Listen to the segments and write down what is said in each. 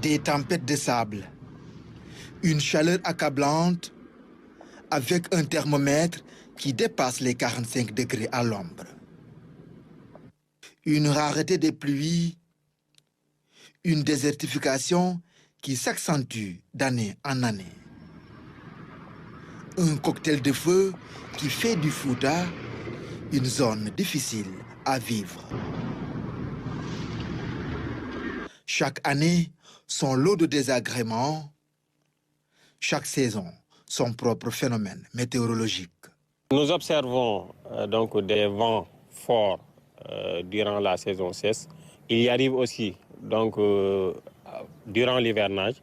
Des tempêtes de sable, une chaleur accablante avec un thermomètre qui dépasse les 45 degrés à l'ombre. Une rareté des pluies, une désertification qui s'accentue d'année en année. Un cocktail de feu qui fait du Fouta une zone difficile à vivre. Chaque année, son lot de désagréments, chaque saison, son propre phénomène météorologique. Nous observons donc des vents forts durant la saison sèche. Il y arrive aussi donc durant l'hivernage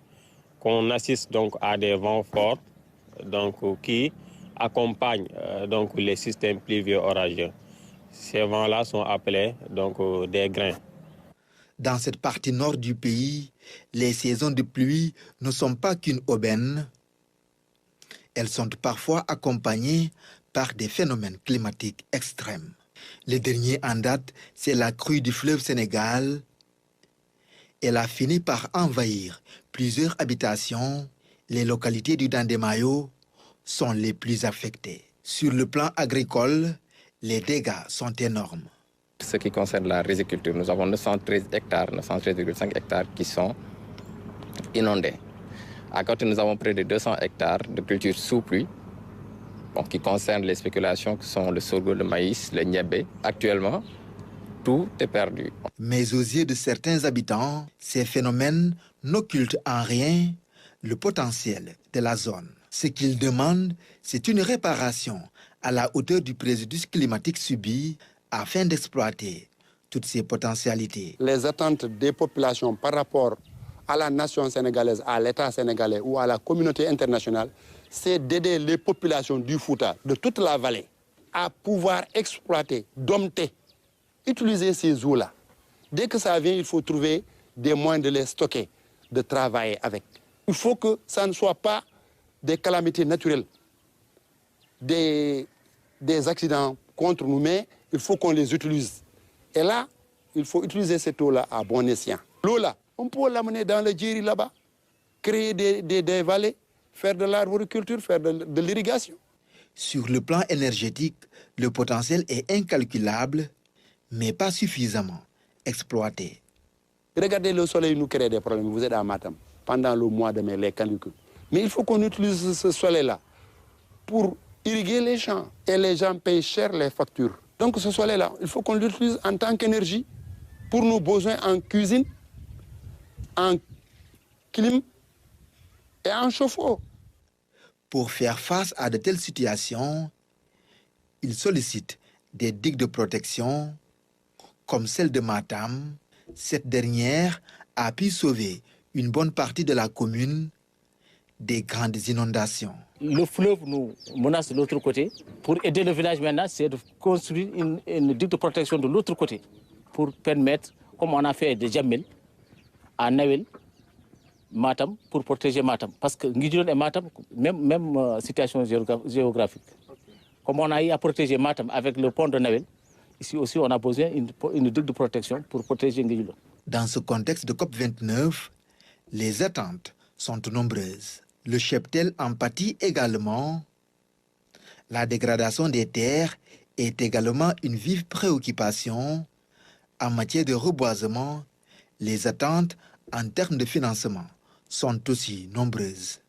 qu'on assiste donc à des vents forts donc qui accompagnent donc les systèmes pluvieux orageux. Ces vents-là sont appelés donc des grains. Dans cette partie nord du pays, les saisons de pluie ne sont pas qu'une aubaine. Elles sont parfois accompagnées par des phénomènes climatiques extrêmes. Le dernier en date, c'est la crue du fleuve Sénégal. Elle a fini par envahir plusieurs habitations. Les localités du Dandemayo sont les plus affectées. Sur le plan agricole, les dégâts sont énormes. Ce qui concerne la riziculture, nous avons 913 hectares, 913,5 hectares qui sont inondés. À côté, nous avons près de 200 hectares de cultures sous pluie, qui concernent les spéculations qui sont le sorgho, le maïs, le niébé. Actuellement, tout est perdu. Mais aux yeux de certains habitants, ces phénomènes n'occultent en rien le potentiel de la zone. Ce qu'ils demandent, c'est une réparation à la hauteur du préjudice climatique subi afin d'exploiter toutes ces potentialités. Les attentes des populations par rapport à la nation sénégalaise, à l'État sénégalais ou à la communauté internationale, c'est d'aider les populations du Fouta, de toute la vallée, à pouvoir exploiter, dompter, utiliser ces eaux-là. Dès que ça vient, il faut trouver des moyens de les stocker, de travailler avec. Il faut que ça ne soit pas des calamités naturelles, des accidents contre nous, mais il faut qu'on les utilise. Et là, il faut utiliser cette eau-là à bon escient. L'eau-là, on peut l'amener dans le Djeri là-bas, créer des vallées, faire de l'arboriculture, faire de l'irrigation. Sur le plan énergétique, le potentiel est incalculable, mais pas suffisamment exploité. Regardez, le soleil nous crée des problèmes. Vous êtes à Matam pendant le mois de mai, les canicules. Mais il faut qu'on utilise ce soleil-là pour irriguer les champs. Et les gens payent cher les factures. Donc ce soleil-là, il faut qu'on l'utilise en tant qu'énergie pour nos besoins en cuisine, en clim et en chauffe-eau. Pour faire face à de telles situations, ils sollicitent des digues de protection comme celle de Matam. Cette dernière a pu sauver une bonne partie de la commune des grandes inondations. Le fleuve nous menace de l'autre côté. Pour aider le village maintenant, c'est de construire une digue de protection de l'autre côté pour permettre, comme on a fait de Djamel, à Nawel, Matam, pour protéger Matam. Parce que Nguidjon et Matam, même situation géographique. Comme on a eu à protéger Matam avec le pont de Nawel, ici aussi on a besoin d'une digue de protection pour protéger Nguidjon. Dans ce contexte de COP29, les attentes sont nombreuses. Le cheptel en pâtit également. La dégradation des terres est également une vive préoccupation. En matière de reboisement, les attentes en termes de financement sont aussi nombreuses.